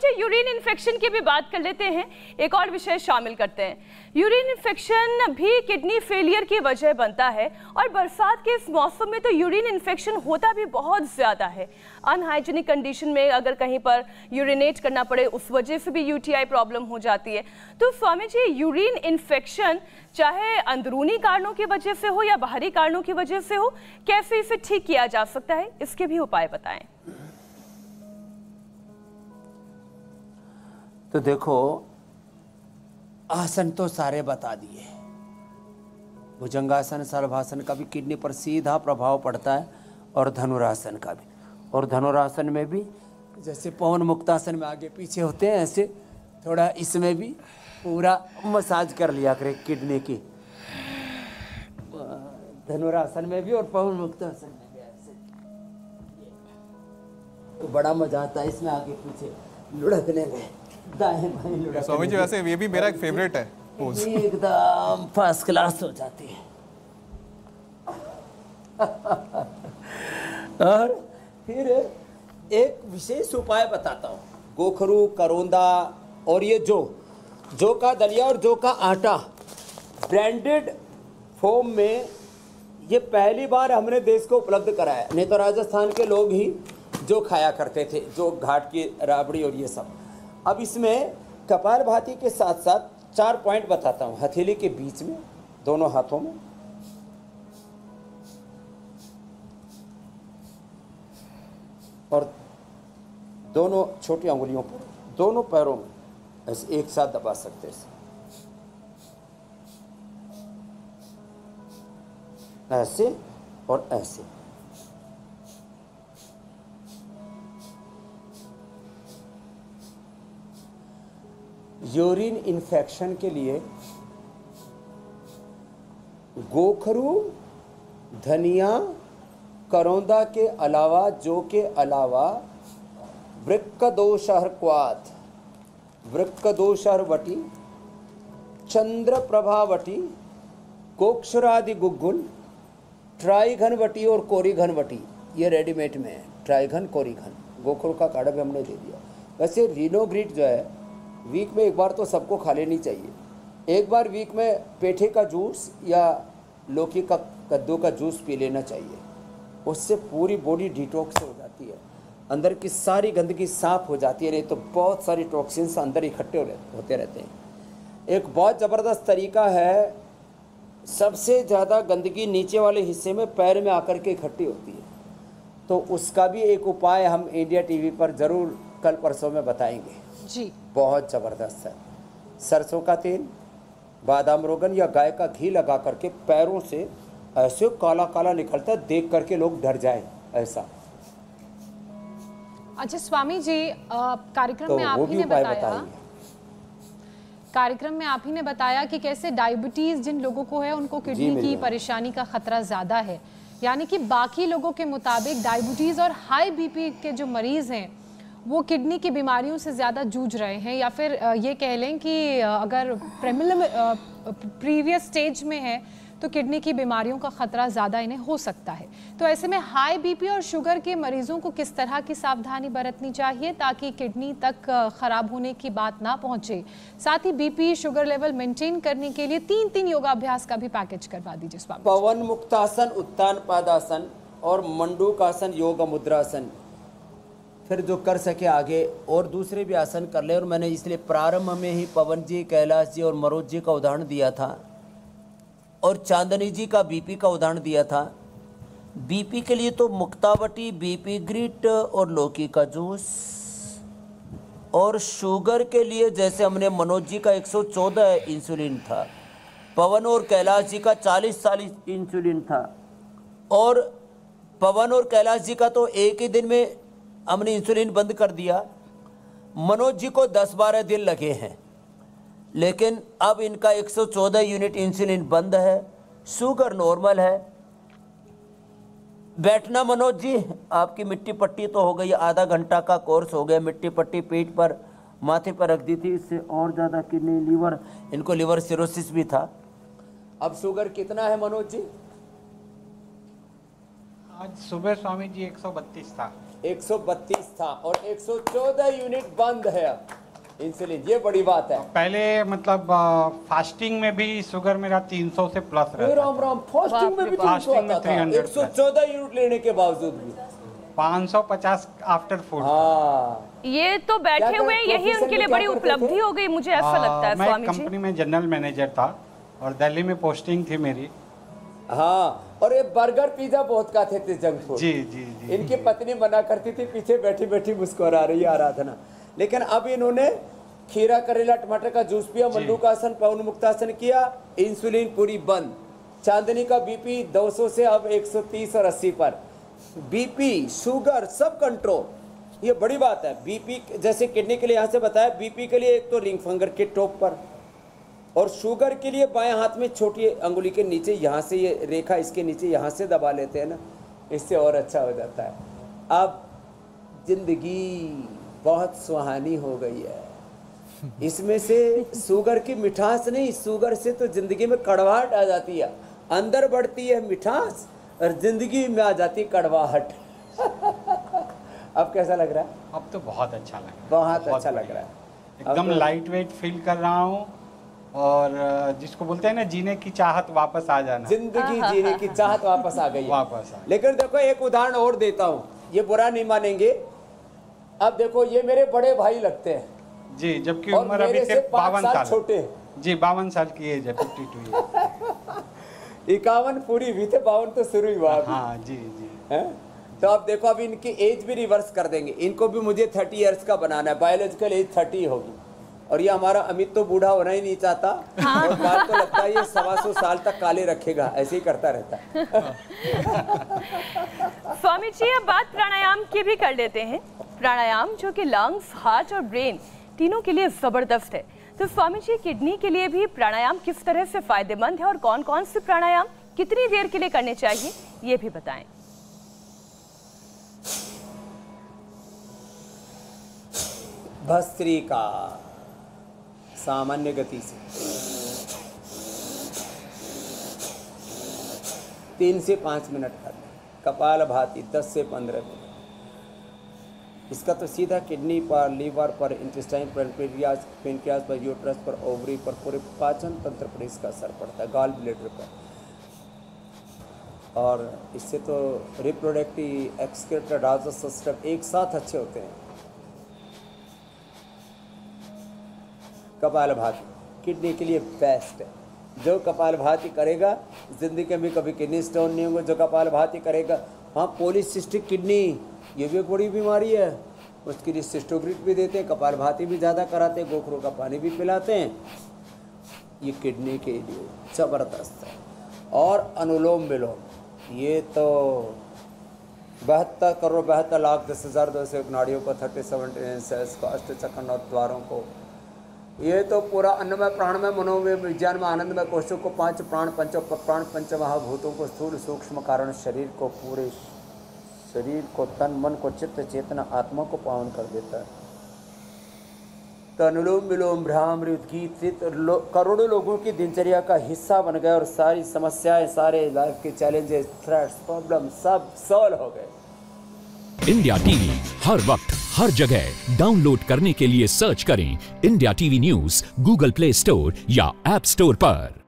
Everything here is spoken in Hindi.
जी यूरिन इन्फेक्शन की भी बात कर लेते हैं, एक और विषय शामिल करते हैं। यूरिन इन्फेक्शन भी किडनी फेलियर की वजह बनता है और बरसात के इस मौसम में तो यूरिन इन्फेक्शन होता भी बहुत ज़्यादा है। अनहाइजीनिक कंडीशन में अगर कहीं पर यूरिनेट करना पड़े उस वजह से भी यूटीआई प्रॉब्लम हो जाती है। तो स्वामी जी, यूरिन इन्फेक्शन चाहे अंदरूनी कारणों की वजह से हो या बाहरी कारणों की वजह से हो, कैसे इसे ठीक किया जा सकता है, इसके भी उपाय बताएं। तो देखो, आसन तो सारे बता दिए। भुजंगासन, सर्वासन का भी किडनी पर सीधा प्रभाव पड़ता है और धनुरासन का भी। और धनुरासन में भी जैसे पवन मुक्तासन में आगे पीछे होते हैं, ऐसे थोड़ा इसमें भी पूरा मसाज कर लिया करें किडनी की। धनुरासन में भी और पवन मुक्तासन में भी ऐसे, तो बड़ा मजा आता है इसमें आगे पीछे लुढ़कने में। स्वामी जी वैसे ये भी मेरा एक फेवरेट है पोज, एकदम फर्स्ट क्लास हो जाती है। और फिर एक विशेष उपाय बताता हूँ। गोखरू, करोंदा और ये जौ का दलिया और जौ का आटा ब्रांडेड फॉर्म में ये पहली बार हमने देश को उपलब्ध कराया। नहीं तो राजस्थान के लोग ही जो खाया करते थे, जो घाट की राबड़ी और ये सब। अब इसमें कपालभाति के साथ साथ 4 पॉइंट बताता हूँ। हथेली के बीच में, दोनों हाथों में, और दोनों छोटी अंगुलियों पर, दोनों पैरों में ऐसे एक साथ दबा सकते हैं। ऐसे और ऐसे। यूरिन इन्फेक्शन के लिए गोखरू, धनिया, करौंदा के अलावा, जौ के अलावा वृक्कदोषहरक्वाथ, वृक्कदोषहरवटी, चंद्रप्रभावटी, कोक्षरादि गुग्गुल, ट्राइघनवटी और कोरिघनवटी, ये रेडीमेड में है। ट्राइघन, कोरिघन, गोखरू का काढ़ा भी हमने दे दिया। वैसे रिनोग्रिट जो है वीक में एक बार तो सबको खा लेनी चाहिए। एक बार वीक में पेठे का जूस या लौकी का, कद्दू का जूस पी लेना चाहिए। उससे पूरी बॉडी डिटॉक्स हो जाती है, अंदर की सारी गंदगी साफ हो जाती है। नहीं तो बहुत सारी टॉक्सिन्स अंदर इकट्ठे होते रहते हैं। एक बहुत ज़बरदस्त तरीका है, सबसे ज़्यादा गंदगी नीचे वाले हिस्से में पैर में आकर के इकट्ठी होती है, तो उसका भी एक उपाय हम इंडिया टीवी पर ज़रूर कल परसों में बताएंगे जी। बहुत ज़बरदस्त है। सरसों का तेल, बादाम रोगन या गाय का घी लगा करके पैरों से ऐसे काला काला निकलता है, देख करके लोग डर जाएं ऐसा। अच्छा स्वामी जी, कार्यक्रम तो में आप वो ही भी ने उपाय बताया, बताइए। कार्यक्रम में आप ही ने बताया कि कैसे डायबिटीज जिन लोगों को है उनको किडनी की परेशानी का खतरा ज्यादा है, यानी कि बाकी लोगों के मुताबिक डायबिटीज और हाई बीपी के जो मरीज हैं वो किडनी की बीमारियों से ज़्यादा जूझ रहे हैं, या फिर ये कह लें कि अगर प्रीवियस स्टेज में है तो किडनी की बीमारियों का खतरा ज़्यादा इन्हें हो सकता है। तो ऐसे में हाई बीपी और शुगर के मरीजों को किस तरह की सावधानी बरतनी चाहिए ताकि किडनी तक खराब होने की बात ना पहुंचे। साथ ही बीपी शुगर लेवल मेंटेन करने के लिए 3 योगाभ्यास का भी पैकेज करवा दीजिए स्वामी। पवन मुक्तासन, उत्तान पादासन और मंडूकासन, योग मुद्रासन, फिर जो कर सके आगे और दूसरे भी आसन कर ले। और मैंने इसलिए प्रारंभ में ही पवन जी, कैलाश जी और मनोज जी का उदाहरण दिया था और चांदनी जी का बीपी का उदाहरण दिया था। बीपी के लिए तो मुक्तावटी, बीपी ग्रिट और लौकी का जूस, और शुगर के लिए जैसे हमने मनोज जी का 114 इंसुलिन था, पवन और कैलाश जी का 40 इंसुलिन था, और पवन और कैलाश जी का तो एक ही दिन में हमने इंसुलिन बंद कर दिया। मनोज जी को 10-12 दिन लगे हैं, लेकिन अब इनका 114 यूनिट इंसुलिन बंद है, शुगर नॉर्मल है। बैठना मनोज जी, आपकी मिट्टी पट्टी तो हो गई, आधा घंटा का कोर्स हो गया। मिट्टी पट्टी पीठ पर, माथे पर रख दी थी, इससे और ज़्यादा किडनी, लीवर, इनको लीवर सिरोसिस भी था। अब शुगर कितना है मनोज जी? आज सुबह स्वामी जी 132 था। 132 था और 114 यूनिट बंद है अब इंसुलिन। ये बड़ी बात है। पहले मतलब फास्टिंग में भी शुगर मेरा 300 से प्लस रहता। राम राम, फास्टिंग में भी 300 आता था, 114 यूनिट लेने के बावजूद भी 550 आफ्टर फूड। हाँ, ये तो बैठे हुए यही उनके लिए बड़ी उपलब्धि हो गई, मुझे ऐसा लगता है। मैं स्वामी जी, कंपनी में जनरल मैनेजर था और दिल्ली में पोस्टिंग थी मेरी। हाँ, और ये बर्गर पिज्जा बहुत खाते थे, जंक फूड। जी जी जी। इनकी पत्नी मना करती थी, पीछे बैठी बैठी मुस्कुरा रही आराधना। लेकिन अब इन्होंने खीरा करेला टमाटर का जूस पिया, मंडूकासन पवन मुक्तासन किया, इंसुलिन पूरी बंद। चांदनी का बीपी 200 से अब 130 और 80 पर, बीपी शुगर सब कंट्रोल। ये बड़ी बात है। बीपी जैसे किडनी के लिए यहाँ से बताया, बीपी के लिए एक तो रिंग फिंगर के टॉप पर, और शुगर के लिए बाएं हाथ में छोटी अंगुली के नीचे, यहाँ से ये रेखा इसके नीचे यहाँ से दबा लेते हैं ना, इससे और अच्छा हो जाता है। अब जिंदगी बहुत सुहानी हो गई है। इसमें से शुगर की मिठास नहीं, शुगर से तो जिंदगी में कड़वाहट आ जाती है। अंदर बढ़ती है मिठास और जिंदगी में आ जाती कड़वाहट। अब कैसा लग रहा है? अब तो बहुत अच्छा लग रहा है। बहुत अच्छा लग रहा है। एकदम लाइट वेट फील कर रहा हूँ, और जिसको बोलते हैं ना जीने की चाहत वापस आ जाना, जिंदगी जीने की चाहत वापस आ गई है। वापस आ। लेकिन देखो एक उदाहरण और देता हूँ, ये बुरा नहीं मानेंगे। अब देखो ये मेरे बड़े भाई लगते हैं जी, जबकि और उम्र अभी मेरे से सिर्फ 5 52 साल साल छोटे हैं। जी 52 साल की एज है, 52 है। 51 पूरी हुई थे, 52 तो शुरू ही हुआ अभी। हाँ जी जी। हैं? तो अब देखो अभी इनकी एज भी रिवर्स कर देंगे। इनको भी मुझे 30 इयर्स का बनाना है, बायोलॉजिकल एज 30 होगी। और ये हमारा अमित तो बूढ़ा होना ही नहीं चाहता, और बात तो लगता है ये 125 साल तक काले रखेगा, ऐसे ही करता रहता है। स्वामी जी अब बात प्राणायाम की भी कर लेते हैं। प्राणायाम जो कि लंग्स, हार्ट और ब्रेन तीनों के लिए जबरदस्त है। तो स्वामी जी किडनी के लिए भी प्राणायाम किस तरह से फायदेमंद है और कौन कौन से प्राणायाम कितनी देर के लिए करने चाहिए, ये भी बताएं। भस्त्रिका सामान्य गति से 3 से 5 मिनट करना। कपालभाति 10 से 15 मिनट। इसका तो सीधा किडनी पर, लीवर पर, इंटेस्टाइन पर, पेनक्रियाज पर, यूट्रस पर, ओवरी पर, पूरे पाचन तंत्र पर इसका असर पड़ता है, गॉल ब्लैडर पर। और इससे तो रिप्रोडक्टिव, एक्सक्रीटरी, डाइजेस्टिव सिस्टम एक साथ अच्छे होते हैं। कपालभाति किडनी के लिए बेस्ट है। जो कपालभाति करेगा जिंदगी में कभी किडनी स्टोन नहीं होगा। जो कपालभाति करेगा, हाँ पॉलीसिस्टिक किडनी ये भी एक बड़ी बीमारी है, उसके लिए सिस्टोग्रिट भी देते हैं, कपालभाति भी ज़्यादा कराते हैं, गोखरों का पानी भी पिलाते हैं। ये किडनी के लिए ज़बरदस्त है। और अनुलोम विलोम, ये तो 72 करोड़ 72 लाख 10,000 नाड़ियों को, 37 सेल्स को, अष्टचक्र 9 द्वारों को, ये तो पूरा अन्नमय प्राणमय मनोमय विज्ञान में आनंदमय कोशों को, 5 प्राण, पंचप्राण, पंचमहाभूतों को, स्थूल सूक्ष्म कारण शरीर को, पूरे शरीर को, तन मन को, चित्त चेतना आत्मा को पावन कर देता है। तो अनुलोम विलोम, भ्रामरी, उद्गीत करोड़ों लोगों की दिनचर्या का हिस्सा बन गए और सारी समस्याएं, सारे लाइफ के चैलेंजेस, थ्रेट्स, प्रॉब्लम सब सॉल्व हो गए। इंडिया टीवी हर वक्त हर जगह डाउनलोड करने के लिए सर्च करें India TV news Google play store या ऐप स्टोर पर।